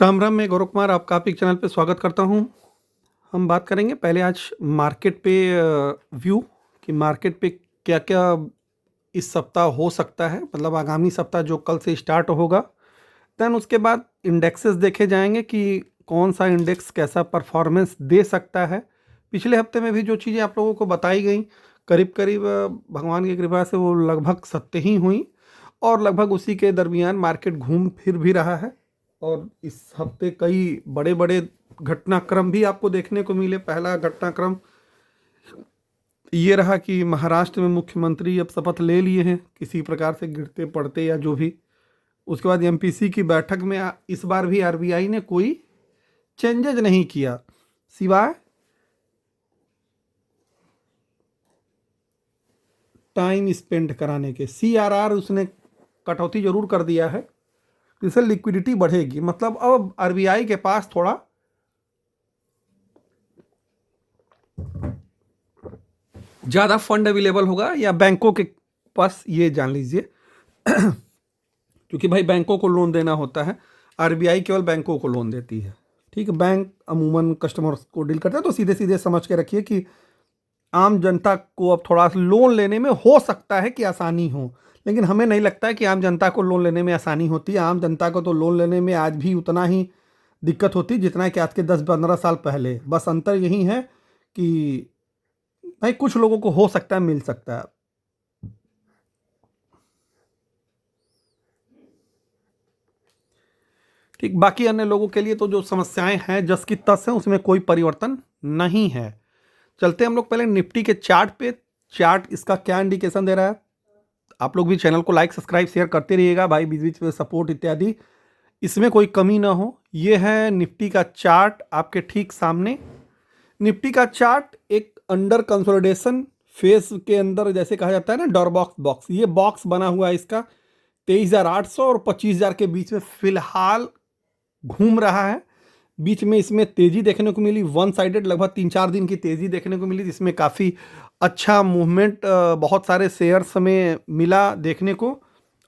राम राम, मैं गौरव कुमार आपका आप एक चैनल पे स्वागत करता हूँ। हम बात करेंगे पहले आज मार्केट पे व्यू कि मार्केट पे क्या-क्या इस सप्ताह हो सकता है, मतलब आगामी सप्ताह जो कल से स्टार्ट होगा। देन उसके बाद इंडेक्सेस देखे जाएँगे कि कौन-सा इंडेक्स कैसा परफॉर्मेंस दे सकता है। पिछले हफ्ते में भी जो चीज़ें आप लोगों को बताई गईं, करीब-करीब भगवान की कृपा से वो लगभग सत्य ही हुईं और लगभग उसी के दरमियान मार्केट घूम फिर भी रहा है। और इस हफ्ते कई बड़े-बड़े घटनाक्रम भी आपको देखने को मिले। पहला घटनाक्रम ये रहा कि महाराष्ट्र में मुख्यमंत्री अब शपथ ले लिए हैं, किसी प्रकार से गिरते-पड़ते या जो भी। उसके बाद एमपीसी की बैठक में इस बार भी आरबीआई ने कोई चेंजेज नहीं किया, सिवाय टाइम स्पेंड कराने के। सीआरआर उसने कटौती ज़रूर कर दिया है, इससे लिक्विडिटी बढ़ेगी। मतलब अब आरबीआई के पास थोड़ा ज़्यादा फंड अवेलेबल होगा, या बैंकों के पास, ये जान लीजिए। क्योंकि भाई बैंकों को लोन देना होता है, आरबीआई केवल बैंकों को लोन देती है। ठीक है, बैंक अमूमन कस्टमर्स को डील करता है, तो सीधे सीधे समझ के रखिए कि आम जनता को अब थोड़ा सा लोन लेने में हो सकता है कि आसानी हो, लेकिन हमें नहीं लगता है कि आम जनता को लोन लेने में आसानी होती है। आम जनता को तो लोन लेने में आज भी उतना ही दिक्कत होती है जितना कि आज के 10-15 साल पहले। बस अंतर यही है कि भाई कुछ लोगों को हो सकता है, मिल सकता है। ठीक, बाकी अन्य लोगों के लिए तो जो समस्याएं हैं जस की तस हैं, उसमें कोई परिवर्तन नहीं है। चलते हम लोग पहले निफ्टी के चार्ट पे। चार्ट इसका क्या इंडिकेशन दे रहा है। आप लोग भी चैनल को लाइक सब्सक्राइब शेयर करते रहिएगा भाई, बीच बीच में सपोर्ट इत्यादि, इसमें कोई कमी ना हो। ये है निफ्टी का चार्ट आपके ठीक सामने। निफ्टी का चार्ट एक अंडर कंसोलिडेशन फेज के अंदर, जैसे कहा जाता है ना, डॉर बॉक्स, ये बॉक्स बना हुआ है इसका 23,800 और 25,000 के बीच में फिलहाल घूम रहा है। बीच में इसमें तेजी देखने को मिली, वन साइडेड लगभग 3-4 दिन की तेजी देखने को मिली, जिसमें काफ़ी अच्छा मूवमेंट बहुत सारे शेयर्स में मिला देखने को,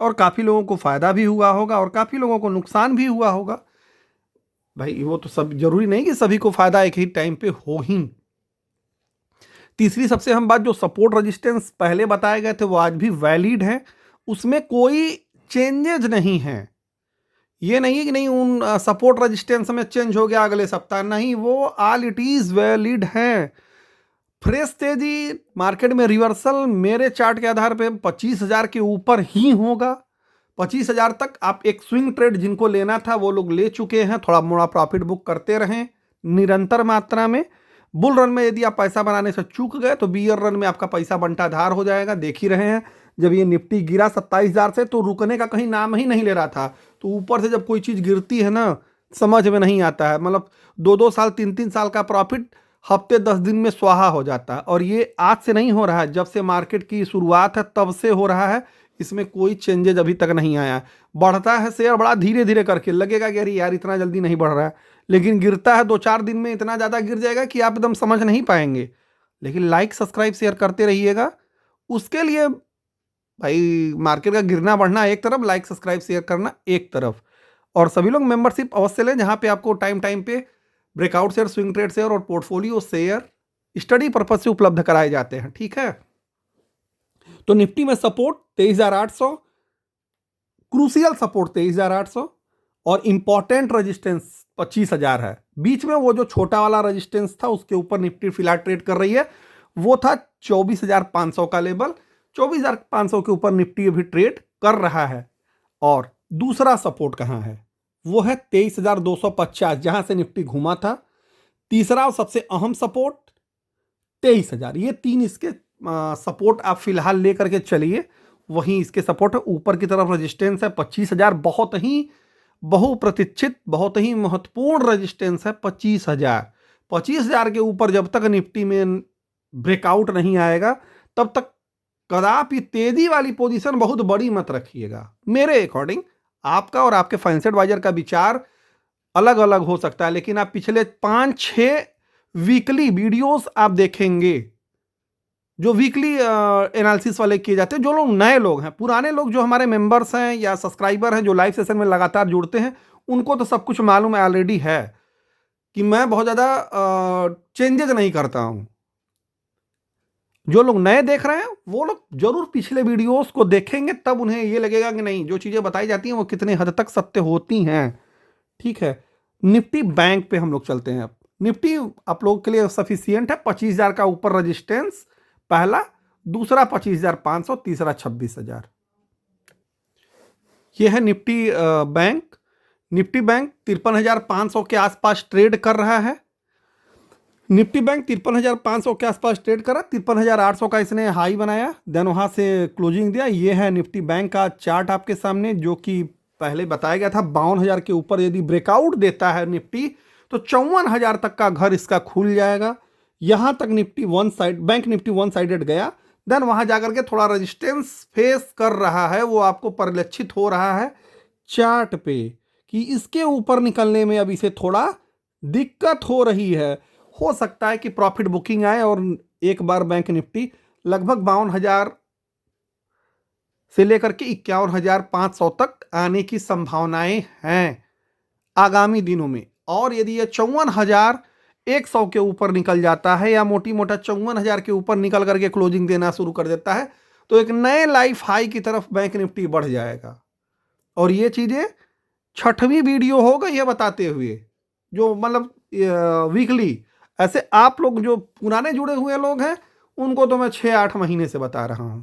और काफ़ी लोगों को फ़ायदा भी हुआ होगा और काफ़ी लोगों को नुकसान भी हुआ होगा। भाई वो तो सब जरूरी नहीं कि सभी को फ़ायदा एक ही टाइम पे हो ही। तीसरी सबसे अहम बात, जो सपोर्ट रेजिस्टेंस पहले बताए गए थे वो आज भी वैलिड है, उसमें कोई चेंजेज नहीं है। ये नहीं है कि नहीं उन सपोर्ट रेजिस्टेंस में चेंज हो गया अगले सप्ताह, नहीं, वो ऑल इट इज वैलिड है। फ्रेश तेजी मार्केट में रिवर्सल मेरे चार्ट के आधार पे 25,000 के ऊपर ही होगा। 25,000 तक आप एक स्विंग ट्रेड जिनको लेना था वो लोग ले चुके हैं, थोड़ा मोड़ा प्रॉफिट बुक करते रहें निरंतर मात्रा में। बुल रन में यदि आप पैसा बनाने से चूक गए तो बियर रन में आपका पैसा बंटाधार हो जाएगा। देख ही रहे हैं, जब ये निफ्टी गिरा 27,000 से तो रुकने का कहीं नाम ही नहीं ले रहा था। तो ऊपर से जब कोई चीज़ गिरती है ना, समझ में नहीं आता है। मतलब 2-2 साल 3-3 साल का प्रॉफिट हफ्ते 10 दिन में स्वाहा हो जाता है। और ये आज से नहीं हो रहा है, जब से मार्केट की शुरुआत है तब से हो रहा है। इसमें कोई चेंजेज अभी तक नहीं आया। बढ़ता है शेयर बड़ा धीरे धीरे करके, लगेगा कि अरे यार इतना जल्दी नहीं बढ़ रहा है, लेकिन गिरता है 2-4 दिन में इतना ज़्यादा गिर जाएगा कि आप एकदम समझ नहीं पाएंगे। लेकिन लाइक सब्सक्राइब शेयर करते रहिएगा। उसके लिए भाई मार्केट का गिरना बढ़ना एक तरफ, लाइक सब्सक्राइब शेयर करना एक तरफ। और सभी लोग मेंबरशिप अवश्य लें, जहाँ पे आपको टाइम टाइम पे breakout share, swing trade share और पोर्टफोलियो शेयर स्टडी पर्पज से उपलब्ध कराए जाते हैं। ठीक है, तो निफ्टी में सपोर्ट 23,800, क्रूसियल सपोर्ट 23,800 और इंपॉर्टेंट रेजिस्टेंस 25,000 है। बीच में वो जो छोटा वाला रेजिस्टेंस था उसके ऊपर निफ्टी फिलहाल ट्रेड कर रही है, वो था 24,500 का लेवल। 24,500 के ऊपर निफ्टी अभी ट्रेड कर रहा है। और दूसरा सपोर्ट कहाँ है, वो है 23,250, जहां से निफ्टी घूमा था। तीसरा और सबसे अहम सपोर्ट 23,000। ये तीन इसके सपोर्ट आप फिलहाल लेकर के चलिए। वहीं इसके सपोर्ट है, ऊपर की तरफ रेजिस्टेंस है 25,000, बहुत ही बहुप्रतीक्षित, बहुत ही महत्वपूर्ण रेजिस्टेंस है 25,000। 25,000 के ऊपर जब तक निफ्टी में ब्रेकआउट नहीं आएगा तब तक कदापि तेजी वाली पोजीशन बहुत बड़ी मत रखिएगा। मेरे अकॉर्डिंग आपका और आपके फाइनेंशियल एडवाइजर का विचार अलग अलग हो सकता है, लेकिन आप पिछले 5-6 वीकली वीडियोस आप देखेंगे जो वीकली एनालिसिस वाले किए जाते हैं। जो लोग नए लोग हैं, पुराने लोग जो हमारे मेंबर्स हैं या सब्सक्राइबर हैं जो लाइव सेशन में लगातार जुड़ते हैं, उनको तो सब कुछ मालूम ऑलरेडी है कि मैं बहुत ज़्यादा चेंजेज नहीं करता हूँ। जो लोग नए देख रहे हैं वो लोग जरूर पिछले वीडियोस को देखेंगे, तब उन्हें ये लगेगा कि नहीं, जो चीज़ें बताई जाती हैं वो कितने हद तक सत्य होती हैं। ठीक है, निफ्टी बैंक पे हम लोग चलते हैं। अब निफ्टी आप लोगों के लिए सफिशियंट है। 25,000 का ऊपर रजिस्टेंस पहला, दूसरा 25,500, तीसरा 26,000। ये है निफ्टी बैंक। निफ्टी बैंक 53,500 के आसपास ट्रेड कर रहा है। निफ्टी बैंक 53,500 के आसपास ट्रेड करा। 53,800 का इसने हाई बनाया, देन वहाँ से क्लोजिंग दिया। ये है निफ्टी बैंक का चार्ट आपके सामने, जो कि पहले बताया गया था 52,000 के ऊपर यदि ब्रेकआउट देता है निफ्टी तो 54,000 तक का घर इसका खुल जाएगा। यहाँ तक Nifty one side, bank Nifty one sided गया, देन वहाँ जाकर के थोड़ा रेजिस्टेंस फेस कर रहा है। वो आपको परिलक्षित हो रहा है चार्ट पे कि इसके ऊपर निकलने में अब इसे थोड़ा दिक्कत हो रही है। हो सकता है कि प्रॉफिट बुकिंग आए और एक बार बैंक निफ्टी लगभग 52,000 से लेकर के 51,500 तक आने की संभावनाएं हैं आगामी दिनों में। और यदि ये 54,100 के ऊपर निकल जाता है या मोटी मोटा 54,000 के ऊपर निकल करके क्लोजिंग देना शुरू कर देता है तो एक नए लाइफ हाई की तरफ बैंक निफ्टी बढ़ जाएगा। और ये चीज़ें 6वीं वीडियो होगा ये बताते हुए, जो मतलब वीकली। ऐसे आप लोग जो पुराने जुड़े हुए लोग हैं उनको तो मैं 6-8 महीने से बता रहा हूं।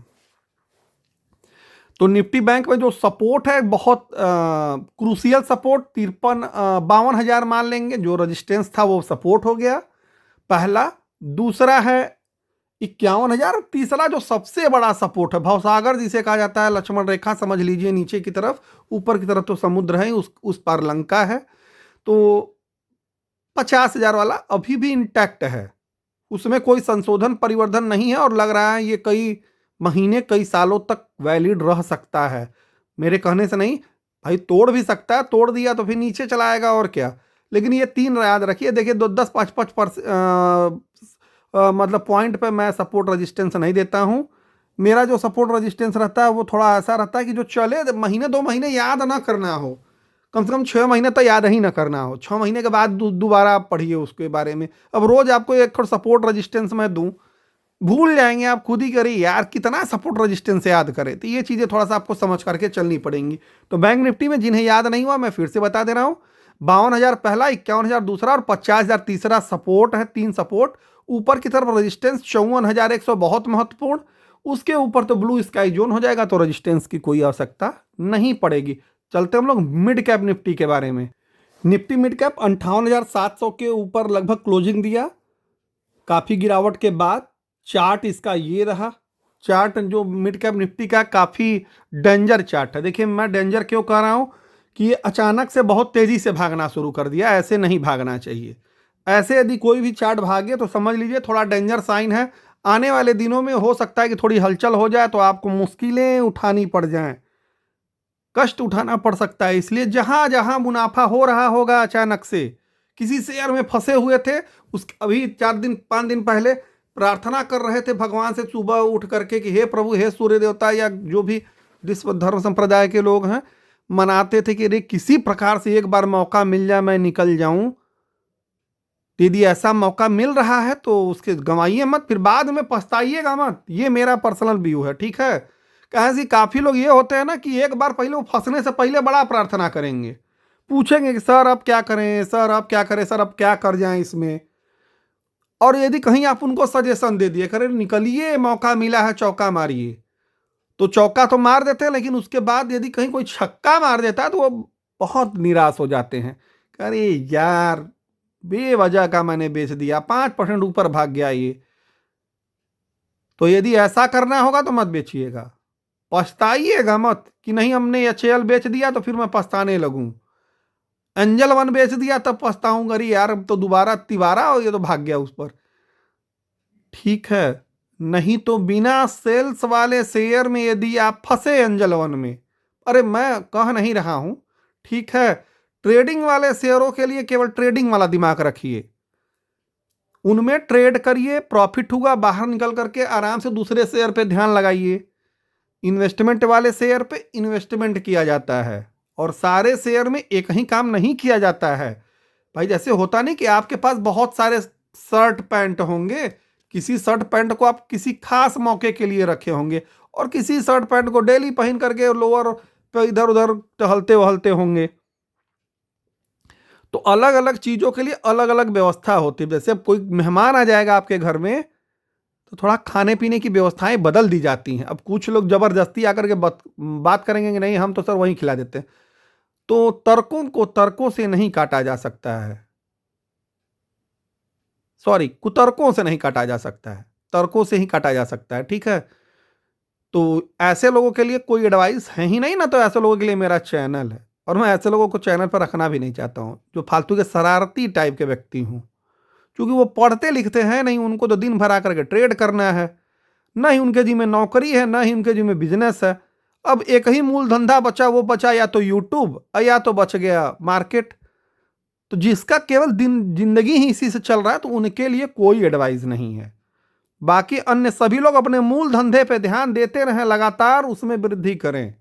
तो निफ्टी बैंक में जो सपोर्ट है बहुत क्रूशियल सपोर्ट 52,000 मान लेंगे। जो रेजिस्टेंस था वो सपोर्ट हो गया पहला। दूसरा है 51,000। तीसरा जो सबसे बड़ा सपोर्ट है भवसागर जिसे कहा जाता है, लक्ष्मण रेखा समझ लीजिए नीचे की तरफ, ऊपर की तरफ तो समुद्र है, उस पार लंका है। तो 50,000 वाला अभी भी इंटैक्ट है, उसमें कोई संशोधन परिवर्धन नहीं है और लग रहा है ये कई महीने कई सालों तक वैलिड रह सकता है। मेरे कहने से नहीं भाई, तोड़ भी सकता है, तोड़ दिया तो फिर नीचे चला आएगा और क्या। लेकिन ये 3 याद रखिए। देखिए 10-5 मतलब पॉइंट पे मैं सपोर्ट रेजिस्टेंस नहीं देता हूँ। मेरा जो सपोर्ट रेजिस्टेंस रहता है वो थोड़ा ऐसा रहता है कि जो चले महीने 2 महीने याद ना करना हो, कम से कम 6 महीने तो याद ही ना करना हो। 6 महीने के बाद दोबारा आप पढ़िए उसके बारे में। अब रोज आपको एक सपोर्ट रेजिस्टेंस मैं दूं, भूल जाएंगे आप खुद ही। करिए यार, कितना सपोर्ट रेजिस्टेंस याद करें। तो ये चीज़ें थोड़ा सा आपको समझ करके चलनी पड़ेंगी। तो बैंक निफ्टी में जिन्हें याद नहीं हुआ मैं फिर से बता दे रहा हूँ, 52,000 पहला, 51,000 दूसरा और 50,000 तीसरा सपोर्ट है। 3 सपोर्ट। ऊपर की तरफ रेजिस्टेंस 54,100 बहुत महत्वपूर्ण। उसके ऊपर तो ब्लू स्काई जोन हो जाएगा, तो रेजिस्टेंस की कोई आवश्यकता नहीं पड़ेगी। चलते हम लोग मिड कैप निफ्टी के बारे में। निफ्टी मिड कैप 58,700 के ऊपर लगभग क्लोजिंग दिया काफ़ी गिरावट के बाद। चार्ट इसका ये रहा। चार्ट जो मिड कैप निफ्टी का काफ़ी डेंजर चार्ट है। देखिए मैं डेंजर क्यों कह रहा हूँ कि ये अचानक से बहुत तेज़ी से भागना शुरू कर दिया। ऐसे नहीं भागना चाहिए। ऐसे यदि कोई भी चार्ट भागे तो समझ लीजिए थोड़ा डेंजर साइन है। आने वाले दिनों में हो सकता है कि थोड़ी हलचल हो जाए तो आपको मुश्किलें उठानी पड़ जाएं, कष्ट उठाना पड़ सकता है। इसलिए जहां जहां मुनाफा हो रहा होगा, अचानक से किसी शेयर में फंसे हुए थे, उस अभी 4-5 दिन पहले प्रार्थना कर रहे थे भगवान से सुबह उठ करके कि हे प्रभु, हे सूर्य देवता, या जो भी विश्व धर्म संप्रदाय के लोग हैं मनाते थे कि अरे किसी प्रकार से एक बार मौका मिल जाए मैं निकल जाऊं। यदि ऐसा मौका मिल रहा है तो उसके गंवाइए मत, फिर बाद में पछताइएगा मत। ये मेरा पर्सनल व्यू है, ठीक है। कहे कि काफ़ी लोग ये होते हैं ना कि एक बार पहले वो फंसने से पहले बड़ा प्रार्थना करेंगे, पूछेंगे कि सर अब क्या करें, सर अब क्या करें, सर अब क्या कर जाएं इसमें। और यदि कहीं आप उनको सजेशन दे दिए, करें निकलिए मौका मिला है चौका मारिए, तो चौका तो मार देते हैं, लेकिन उसके बाद यदि कहीं कोई छक्का मार देता है तो वो बहुत निराश हो जाते हैं। अरे यार बेवजह का मैंने बेच दिया, 5% ऊपर भाग गया ये। तो यदि ऐसा करना होगा तो मत बेचिएगा, पछताइएगा मत कि नहीं हमने एचएएल बेच दिया तो फिर मैं पछताने लगूं। एंजल वन बेच दिया तब पछताऊंगा, अरे यार अब तो दोबारा तिबारा और ये तो भाग गया उस पर। ठीक है, नहीं तो बिना सेल्स वाले शेयर में यदि आप फंसे एंजल वन में, अरे मैं कह नहीं रहा हूं, ठीक है, ट्रेडिंग वाले शेयरों के लिए केवल ट्रेडिंग वाला दिमाग रखिए। उनमें ट्रेड करिए, प्रॉफिट होगा, बाहर निकल करके आराम से दूसरे शेयर पे ध्यान लगाइए। इन्वेस्टमेंट वाले शेयर पे इन्वेस्टमेंट किया जाता है और सारे शेयर में एक ही काम नहीं किया जाता है भाई। जैसे होता नहीं कि आपके पास बहुत सारे शर्ट पैंट होंगे, किसी शर्ट पैंट को आप किसी खास मौके के लिए रखे होंगे और किसी शर्ट पैंट को डेली पहन करके लोअर पे इधर उधर टहलते वहलते होंगे। तो अलग अलग चीजों के लिए अलग अलग व्यवस्था होती है। जैसे अब कोई मेहमान आ जाएगा आपके घर में तो थोड़ा खाने पीने की व्यवस्थाएं बदल दी जाती हैं। अब कुछ लोग जबरदस्ती आकर के बात करेंगे कि नहीं हम तो सर वहीं खिला देते हैं। तो तर्कों को तर्कों से नहीं काटा जा सकता है, सॉरी, कुतर्कों से नहीं काटा जा सकता है, तर्कों से ही काटा जा सकता है। ठीक है, तो ऐसे लोगों के लिए कोई एडवाइस है ही नहीं ना, तो ऐसे लोगों के लिए मेरा चैनल है और मैं ऐसे लोगों को चैनल पर रखना भी नहीं चाहता हूं जो फालतू के शरारती टाइप के व्यक्ति हूं, क्योंकि वो पढ़ते लिखते हैं नहीं, उनको तो दिन भर आकर के ट्रेड करना है, ना ही उनके जी में नौकरी है, ना ही उनके जी में बिजनेस है। अब एक ही मूल धंधा बचा, वो बचा या तो यूट्यूब या तो बच गया मार्केट। तो जिसका केवल दिन जिंदगी ही इसी से चल रहा है तो उनके लिए कोई एडवाइस नहीं है। बाकी अन्य सभी लोग अपने मूल धंधे पे ध्यान देते रहें, लगातार उसमें वृद्धि करें।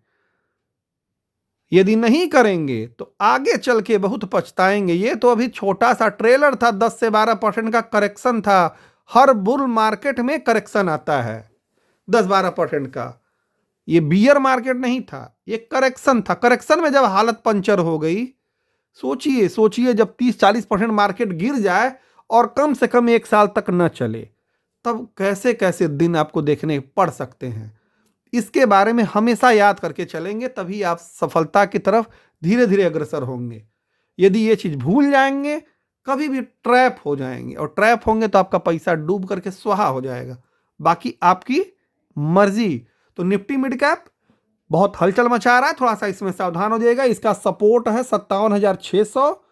यदि नहीं करेंगे तो आगे चल के बहुत पछताएंगे। ये तो अभी छोटा सा ट्रेलर था, 10 से 12% का करेक्शन था। हर बुल मार्केट में करेक्शन आता है 10-12% का। ये बियर मार्केट नहीं था, ये करेक्शन था। करेक्शन में जब हालत पंचर हो गई, सोचिए सोचिए, जब 30-40% मार्केट गिर जाए और कम से कम 1 साल तक न चले, तब कैसे कैसे दिन आपको देखने पड़ सकते हैं। इसके बारे में हमेशा याद करके चलेंगे, तभी आप सफलता की तरफ धीरे धीरे अग्रसर होंगे। यदि ये चीज भूल जाएंगे, कभी भी ट्रैप हो जाएंगे, और ट्रैप होंगे तो आपका पैसा डूब करके स्वाहा हो जाएगा। बाकी आपकी मर्जी। तो निफ्टी मिड कैप बहुत हलचल मचा रहा है, थोड़ा सा इसमें सावधान हो जाएगा। इसका सपोर्ट है 57,600,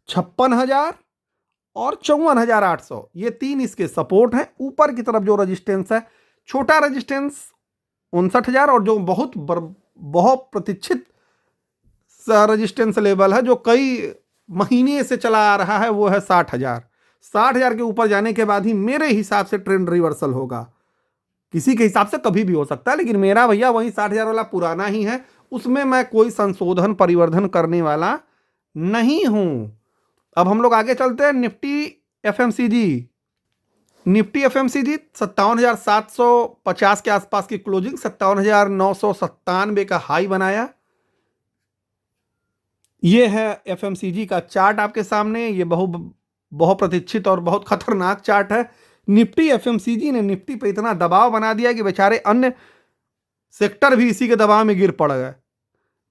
56,000 और 54,800। ये 3 इसके सपोर्ट हैं। ऊपर की तरफ जो रजिस्टेंस है, छोटा रजिस्टेंस 59,000 और जो बहुत प्रतीक्षित रजिस्टेंस लेवल है जो कई महीने से चला आ रहा है, वो है 60,000। 60,000 के ऊपर जाने के बाद ही मेरे हिसाब से ट्रेंड रिवर्सल होगा। किसी के हिसाब से कभी भी हो सकता है, लेकिन मेरा भैया वही 60,000 वाला पुराना ही है, उसमें मैं कोई संशोधन परिवर्धन करने वाला नहीं हूं। अब हम लोग आगे चलते हैं। निफ्टी एफएमसीजी 57,750 के आसपास की क्लोजिंग, 57,997 का हाई बनाया। ये है एफएमसीजी का चार्ट आपके सामने। ये बहुत प्रतीक्षित और बहुत खतरनाक चार्ट है। निफ्टी एफएमसीजी ने निफ्टी पे इतना दबाव बना दिया कि बेचारे अन्य सेक्टर भी इसी के दबाव में गिर पड़ गए।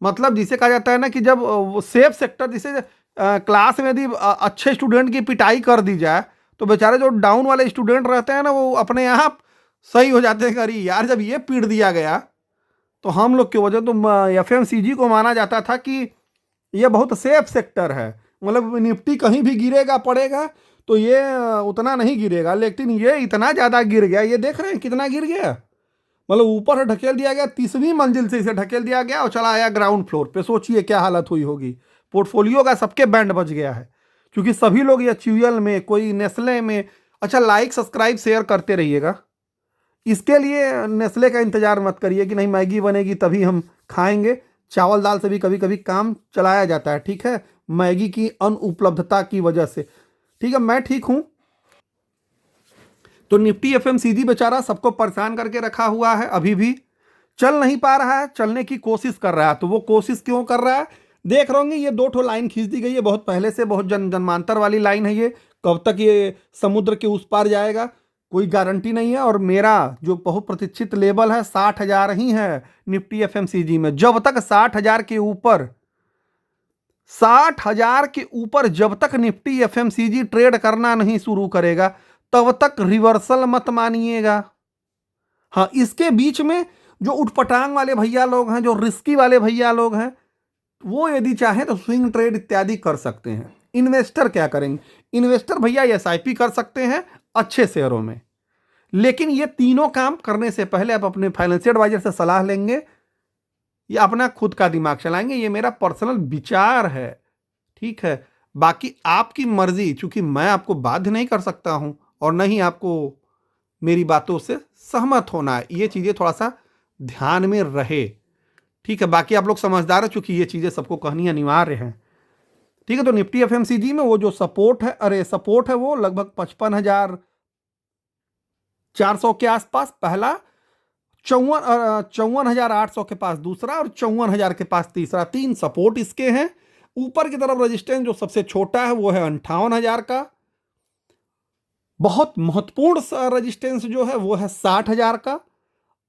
मतलब जिसे कहा जाता है ना कि जब सेफ सेक्टर, जिसे क्लास में यदि अच्छे स्टूडेंट की पिटाई कर दी जाए तो बेचारे जो डाउन वाले स्टूडेंट रहते हैं ना, वो अपने आप सही हो जाते हैं। अरे यार, जब ये पीट दिया गया तो हम लोग की वजह, तो एफएमसीजी को माना जाता था कि ये बहुत सेफ सेक्टर है, मतलब निफ्टी कहीं भी गिरेगा पड़ेगा तो ये उतना नहीं गिरेगा, लेकिन ये इतना ज़्यादा गिर गया। ये देख रहे हैं कितना गिर गया, मतलब ऊपर से ढकेल दिया गया, 30वीं मंजिल से इसे ढकेल दिया गया और चला आया ग्राउंड फ्लोर पे। सोचिए क्या हालत हुई होगी। पोर्टफोलियो का सबके बैंड बज गया है, क्योंकि सभी लोग ये च्यूएल में, कोई नेस्ले में। अच्छा, लाइक सब्सक्राइब शेयर करते रहिएगा। इसके लिए नेस्ले का इंतजार मत करिए कि नहीं मैगी बनेगी तभी हम खाएंगे। चावल दाल से भी कभी कभी काम चलाया जाता है, ठीक है, मैगी की अनुपलब्धता की वजह से। ठीक है, मैं ठीक हूं। तो निफ्टी एफएमसीजी बेचारा सबको परेशान करके रखा हुआ है, अभी भी चल नहीं पा रहा है, चलने की कोशिश कर रहा है। तो वो कोशिश क्यों कर रहा है, देख रहे होंगे ये 2 ठो लाइन खींच दी गई है बहुत पहले से, बहुत जन्मांतर वाली लाइन है ये। कब तक ये समुद्र के उस पार जाएगा कोई गारंटी नहीं है। और मेरा जो बहुत प्रतीक्षित लेवल है 60,000 ही है निफ्टी एफएमसीजी में। जब तक 60,000 के ऊपर, 60,000 के ऊपर जब तक निफ्टी एफएमसीजी ट्रेड करना नहीं शुरू करेगा, तब तक रिवर्सल मत मानिएगा। हाँ, इसके बीच में जो उठपटांग वाले भैया लोग हैं, जो रिस्की वाले भैया लोग हैं, वो यदि चाहे तो स्विंग ट्रेड इत्यादि कर सकते हैं। इन्वेस्टर क्या करेंगे, इन्वेस्टर भैया एसआईपी कर सकते हैं अच्छे शेयरों में। लेकिन ये तीनों काम करने से पहले आप अपने फाइनेंशियल एडवाइजर से सलाह लेंगे या अपना खुद का दिमाग चलाएंगे। ये मेरा पर्सनल विचार है, ठीक है। बाकी आपकी मर्जी, चूंकि मैं आपको बाध्य नहीं कर सकता हूं और नहीं आपको मेरी बातों से सहमत होना है, ये चीजें थोड़ा सा ध्यान में रहे। ठीक है, बाकी आप लोग समझदार है, चूंकि ये चीजें सबको कहनी अनिवार्य है। ठीक है, तो निफ्टी एफएमसीजी में वो जो सपोर्ट है, सपोर्ट है वो लगभग 55,400 के आसपास पहला, 54,800 के पास दूसरा और 54,000 के पास तीसरा। 3 सपोर्ट इसके हैं। ऊपर की तरफ रेजिस्टेंस जो सबसे छोटा है वो है 58,000 का। बहुत महत्वपूर्ण रेजिस्टेंस जो है वो है 60,000 का,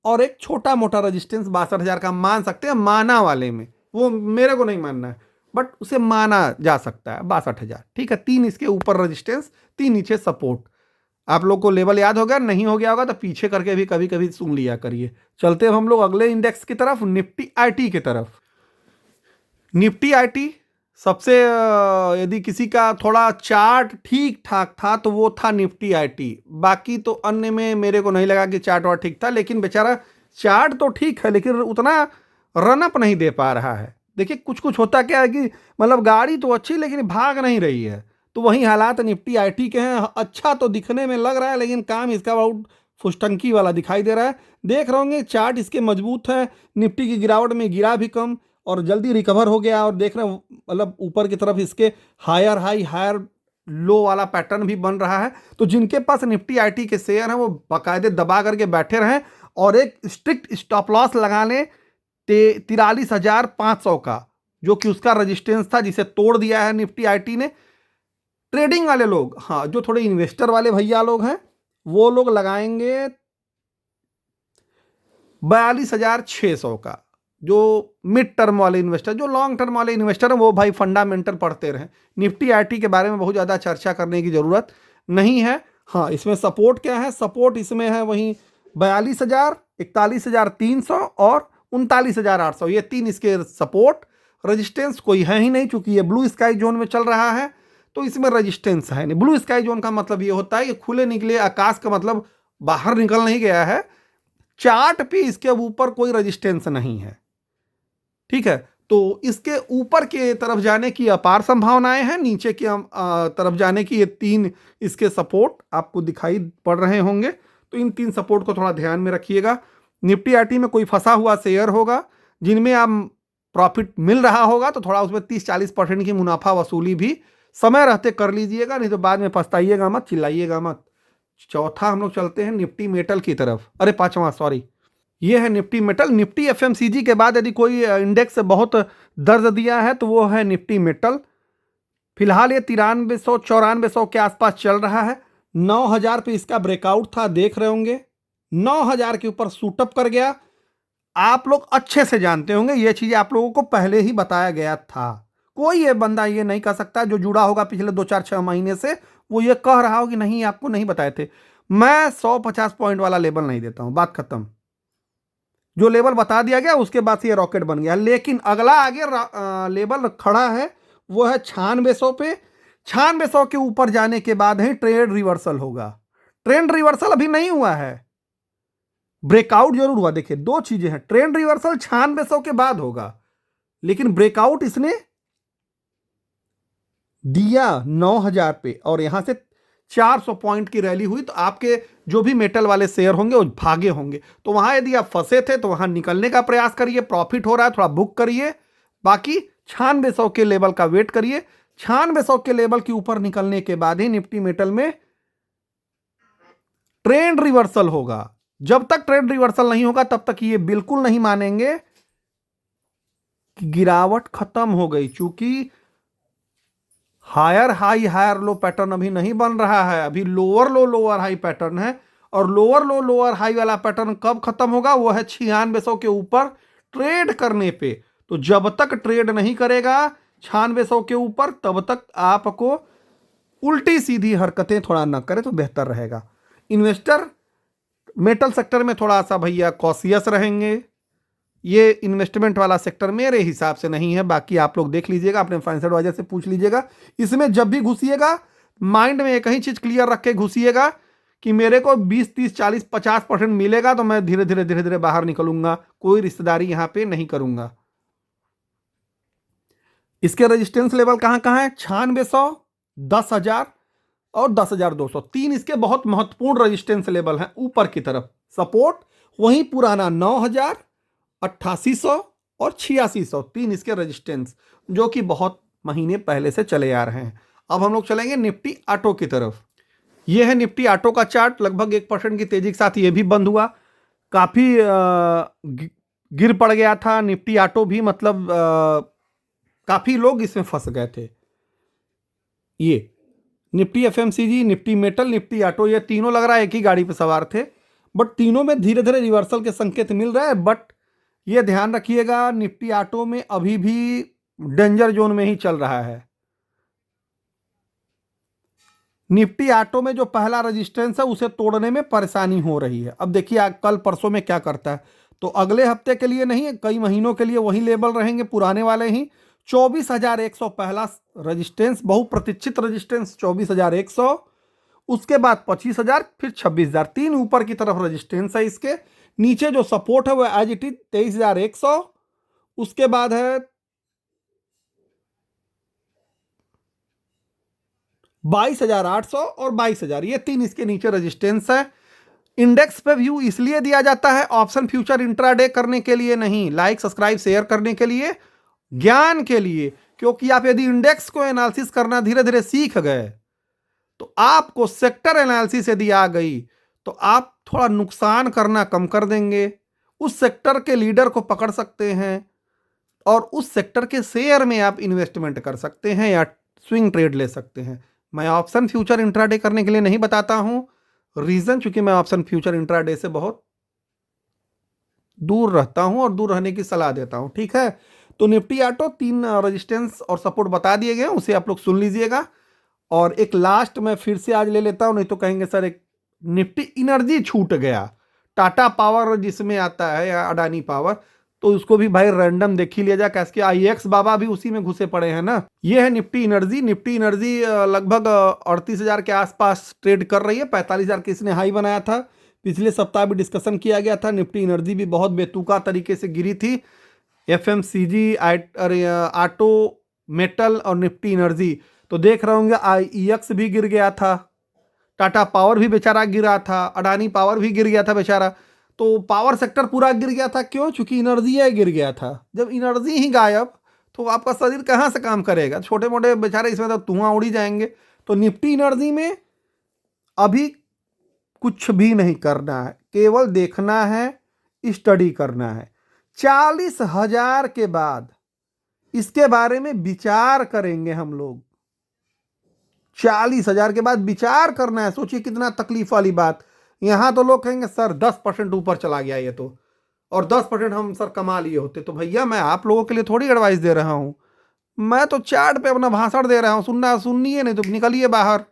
और एक छोटा मोटा रेजिस्टेंस 62,000 का मान सकते हैं, माना वाले में। वो मेरे को नहीं मानना है, बट उसे माना जा सकता है 62,000। ठीक है, 3 इसके ऊपर रेजिस्टेंस, 3 नीचे सपोर्ट। आप लोग को लेवल याद हो गया, नहीं हो गया होगा तो पीछे करके भी कभी कभी सुन लिया करिए। चलते हैं हम लोग अगले इंडेक्स की तरफ, निफ्टी आईटी की तरफ। निफ्टी आईटी सबसे यदि किसी का थोड़ा चार्ट ठीक ठाक था तो वो था निफ्टी आईटी। बाकी तो अन्य में मेरे को नहीं लगा कि चार्ट और ठीक था, लेकिन बेचारा चार्ट तो ठीक है लेकिन उतना रनअप नहीं दे पा रहा है। देखिए कुछ कुछ होता क्या है कि मतलब गाड़ी तो अच्छी लेकिन भाग नहीं रही है, तो वही हालात निफ्टी आईटी के हैं। अच्छा तो दिखने में लग रहा है लेकिन काम इसका बहुत फुस्टंकी वाला दिखाई दे रहा है। देख रहे होंगे चार्ट इसके मजबूत है, निफ्टी की गिरावट में गिरा भी कम और जल्दी रिकवर हो गया। और देख रहे हैं मतलब ऊपर की तरफ इसके हायर हाई हायर लो वाला पैटर्न भी बन रहा है। तो जिनके पास निफ्टी आईटी के शेयर हैं वो बाकायदे दबा करके बैठे रहें और एक स्ट्रिक्ट स्टॉप लॉस लगा लें 43,500 का, जो कि उसका रेजिस्टेंस था जिसे तोड़ दिया है निफ्टी आईटी ने। ट्रेडिंग वाले लोग, हाँ जो थोड़े इन्वेस्टर वाले भैया लोग हैं, वो लोग लगाएंगे 42,600 का। जो मिड टर्म वाले इन्वेस्टर, जो लॉन्ग टर्म वाले इन्वेस्टर हैं, वो भाई फंडामेंटल पढ़ते रहें। निफ्टी आईटी के बारे में बहुत ज़्यादा चर्चा करने की ज़रूरत नहीं है। हाँ, इसमें सपोर्ट क्या है, सपोर्ट इसमें है वहीं 42,000, 41,300 और 39,800। ये 3 इसके सपोर्ट। रेजिस्टेंस कोई है ही नहीं, चूंकि ये ब्लू स्काई जोन में चल रहा है तो इसमें रेजिस्टेंस है नहीं। ब्लू स्काई जोन का मतलब ये होता है कि खुले निकले आकाश का मतलब बाहर निकल नहीं गया है। चार्ट पे इसके ऊपर कोई रेजिस्टेंस नहीं है। ठीक है, तो इसके ऊपर के तरफ जाने की अपार संभावनाएं हैं, नीचे की तरफ जाने की ये 3 इसके सपोर्ट आपको दिखाई पड़ रहे होंगे। तो इन 3 सपोर्ट को थोड़ा ध्यान में रखिएगा। निफ्टी आईटी में कोई फंसा हुआ शेयर होगा जिनमें आप प्रॉफिट मिल रहा होगा तो थोड़ा उसमें 30-40% की मुनाफा वसूली भी समय रहते कर लीजिएगा, नहीं तो बाद में पछताइएगा मत, चिल्लाइएगा मत। चौथा हम लोग चलते हैं निफ्टी मेटल की तरफ, पांचवा सॉरी, ये है निफ्टी मेटल। निफ्टी एफएमसीजी के बाद यदि कोई इंडेक्स बहुत दर्द दिया है तो वो है निफ्टी मेटल। फिलहाल ये 9300-9400 के आसपास चल रहा है। 9,000 पे इसका ब्रेकआउट था, देख रहे होंगे 9,000 के ऊपर शूटअप कर गया। आप लोग अच्छे से जानते होंगे, ये चीज आप लोगों को पहले ही बताया गया था। कोई ये बंदा ये नहीं कह सकता जो जुड़ा होगा पिछले 2-4-6 महीने से, वो ये कह रहा हो कि नहीं आपको नहीं बताए थे। मैं 150 पॉइंट वाला लेबल नहीं देता हूं, बात खत्म। जो लेवल बता दिया गया उसके बाद से ये रॉकेट बन गया। लेकिन अगला आगे लेवल खड़ा है वो है 9600 पे। 9600 के ऊपर जाने के बाद ही ट्रेंड रिवर्सल होगा। ट्रेंड रिवर्सल अभी नहीं हुआ है, ब्रेकआउट जरूर हुआ। देखिए 2 चीजें हैं, ट्रेंड रिवर्सल 9600 के बाद होगा, लेकिन ब्रेकआउट इसने दिया 9,000 पे और यहां से 400 पॉइंट की रैली हुई। तो आपके जो भी मेटल वाले शेयर होंगे वो भागे होंगे। तो वहां यदि आप फंसे थे तो वहां निकलने का प्रयास करिए, प्रॉफिट हो रहा है थोड़ा बुक करिए। बाकी 9600 के लेवल का वेट करिए। 9600 के लेवल के ऊपर निकलने के बाद ही निफ्टी मेटल में ट्रेंड रिवर्सल होगा। जब तक ट्रेंड रिवर्सल नहीं होगा तब तक ये बिल्कुल नहीं मानेंगे कि गिरावट खत्म हो गई, क्योंकि higher high higher low pattern अभी नहीं बन रहा है, अभी lower low lower high pattern है। और लोअर लो लोअर हाई वाला पैटर्न कब खत्म होगा, वो है 9600 के ऊपर ट्रेड करने पे। तो जब तक ट्रेड नहीं करेगा 9600 के ऊपर तब तक आपको उल्टी सीधी हरकतें थोड़ा ना करे तो बेहतर रहेगा। इन्वेस्टर मेटल सेक्टर में थोड़ा सा भैया कॉशियस रहेंगे। ये इन्वेस्टमेंट वाला सेक्टर मेरे हिसाब से नहीं है, बाकी आप लोग देख लीजिएगा, अपने फाइनेंस एडवाइजर से पूछ लीजिएगा। इसमें जब भी घुसिएगा माइंड में एक ही चीज क्लियर रख के घुसिएगा कि मेरे को 20, 30, 40, 50% मिलेगा तो मैं धीरे धीरे बाहर निकलूंगा, कोई रिश्तेदारी यहां पे नहीं करूंगा। इसके रेजिस्टेंस लेवल कहाँ कहाँ है? 9600, 10,000 और 10,200। तीन इसके बहुत महत्वपूर्ण रेजिस्टेंस लेवल हैं ऊपर की तरफ। सपोर्ट वहीं पुराना 9,000, 8800 और 8600, तीन इसके रेजिस्टेंस जो कि बहुत महीने पहले से चले आ रहे हैं। अब हम लोग चलेंगे निफ्टी ऑटो की तरफ। ये है निफ्टी ऑटो का चार्ट, लगभग 1% की तेजी के साथ ये भी बंद हुआ। काफी गिर पड़ गया था निफ्टी ऑटो भी, मतलब काफी लोग इसमें फंस गए थे। ये Nifty FMCG, Nifty metal, Nifty auto, ये तीनों लग रहा है एक ही गाड़ी पे सवार थे, बट तीनों में धीरे धीरे रिवर्सल के संकेत मिल रहे हैं। बट ये ध्यान रखिएगा, निफ्टी ऑटो में अभी भी डेंजर जोन में ही चल रहा है। निफ्टी ऑटो में जो पहला रेजिस्टेंस है उसे तोड़ने में परेशानी हो रही है। अब देखिए कल परसों में क्या करता है। तो अगले हफ्ते के लिए नहीं, कई महीनों के लिए वही लेवल रहेंगे पुराने वाले ही। 24,100 पहला रेजिस्टेंस, बहुप्रतीक्षित रेजिस्टेंस 24,100, उसके बाद 25,000, फिर 26,000। तीन ऊपर की तरफ रेजिस्टेंस है इसके। नीचे जो सपोर्ट है वह एज इट इज 23,100, उसके बाद है 22,800 और 22,000। ये तीन इसके नीचे रेजिस्टेंस है। इंडेक्स पे व्यू इसलिए दिया जाता है ऑप्शन फ्यूचर इंट्राडे करने के लिए नहीं, लाइक सब्सक्राइब शेयर करने के लिए, ज्ञान के लिए। क्योंकि आप यदि इंडेक्स को एनालिसिस करना धीरे धीरे सीख गए तो आपको सेक्टर एनालिसिस यदि आ गई तो आप थोड़ा नुकसान करना कम कर देंगे, उस सेक्टर के लीडर को पकड़ सकते हैं और उस सेक्टर के शेयर में आप इन्वेस्टमेंट कर सकते हैं या स्विंग ट्रेड ले सकते हैं। मैं ऑप्शन फ्यूचर इंट्राडे करने के लिए नहीं बताता हूं, रीजन चूंकि मैं ऑप्शन फ्यूचर इंट्राडे से बहुत दूर रहता हूं और दूर रहने की सलाह देता हूं, ठीक है। तो निफ्टी ऑटो तीन रेजिस्टेंस और सपोर्ट बता दिए गए, उसे आप लोग सुन लीजिएगा। और एक लास्ट मैं फिर से आज ले लेता हूं, नहीं तो कहेंगे सर एक निफ्टी एनर्जी छूट गया। टाटा पावर जिसमें आता है या अडानी पावर, तो उसको भी भाई रैंडम देख ही लिया जाए, कैसे आईएक्स बाबा भी उसी में घुसे पड़े हैं ना। ये है निफ्टी एनर्जी। निफ्टी एनर्जी लगभग 38,000 के आसपास ट्रेड कर रही है। 45,000 के इसने हाई बनाया था, पिछले सप्ताह भी डिस्कशन किया गया था। निफ्टी एनर्जी भी बहुत बेतुका तरीके से गिरी थी। एफएमसीजी, ऑटो, मेटल और निफ्टी एनर्जी तो देख रहे होंगे। आईईएक्स भी गिर गया था, टाटा पावर भी बेचारा गिरा था, अडानी पावर भी गिर गया था बेचारा। तो पावर सेक्टर पूरा गिर गया था, क्यों? क्योंकि एनर्जी गिर गया था। जब एनर्जी ही गायब तो आपका शरीर कहाँ से काम करेगा? छोटे मोटे बेचारे इसमें तो धुआं उड़ी जाएंगे। तो निफ्टी एनर्जी में अभी कुछ भी नहीं करना है, केवल देखना है, स्टडी करना है। 40,000 के बाद इसके बारे में विचार करेंगे हम लोग। 40,000 के बाद विचार करना है। सोचिए कितना तकलीफ वाली बात। यहां तो लोग कहेंगे सर 10% ऊपर चला गया ये तो, और 10% हम सर कमा लिए होते। तो भैया मैं आप लोगों के लिए थोड़ी एडवाइस दे रहा हूं, मैं तो चार्ट पे अपना भाषण दे रहा हूं। सुनिए नहीं तो निकलिए बाहर।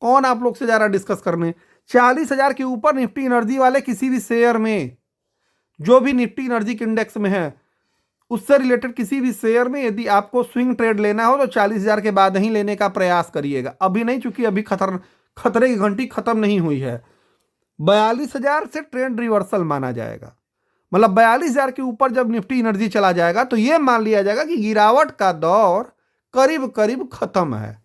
कौन आप लोग से जा रहा है डिस्कस करने? 40,000 के ऊपर निफ्टी एनर्जी वाले किसी भी शेयर में, जो भी निफ्टी एनर्जी के इंडेक्स में है, उससे रिलेटेड किसी भी शेयर में यदि आपको स्विंग ट्रेड लेना हो तो 40,000 के बाद ही लेने का प्रयास करिएगा। अभी नहीं, चूंकि अभी खतरे की घंटी खत्म नहीं हुई है। 42,000 से ट्रेंड रिवर्सल माना जाएगा। मतलब 42,000 के ऊपर जब निफ्टी एनर्जी चला जाएगा तो यह मान लिया जाएगा कि गिरावट का दौर करीब करीब खत्म है।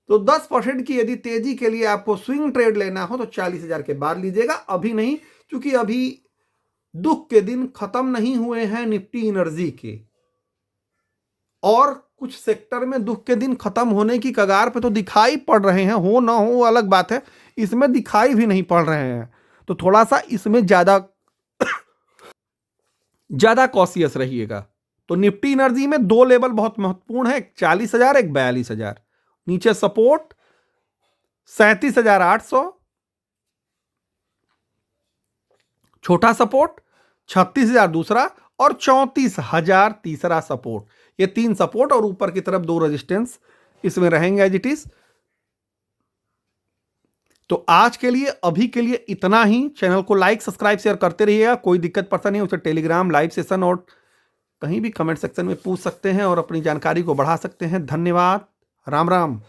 तो 10% की यदि तेजी के लिए आपको स्विंग ट्रेड लेना हो तो 40,000 के बाद लीजिएगा, अभी नहीं, क्योंकि अभी दुख के दिन खत्म नहीं हुए हैं निफ्टी एनर्जी के। और कुछ सेक्टर में दुख के दिन खत्म होने की कगार पे तो दिखाई पड़ रहे हैं, हो ना हो अलग बात है, इसमें दिखाई भी नहीं पड़ रहे हैं। तो थोड़ा सा इसमें ज्यादा कॉशियस रहिएगा। तो निफ्टी एनर्जी में दो लेवल बहुत महत्वपूर्ण है, एक 40,000, एक 42,000। नीचे सपोर्ट 37,800, छोटा सपोर्ट 36,000 दूसरा, और 34,000 तीसरा सपोर्ट। ये तीन सपोर्ट और ऊपर की तरफ दो रेजिस्टेंस इसमें रहेंगे एज इट इज। तो आज के लिए, अभी के लिए इतना ही। चैनल को लाइक सब्सक्राइब शेयर करते रहिएगा। कोई दिक्कत परेशानी है उसे टेलीग्राम लाइव सेशन और कहीं भी कमेंट सेक्शन में पूछ सकते हैं और अपनी जानकारी को बढ़ा सकते हैं। धन्यवाद। राम राम।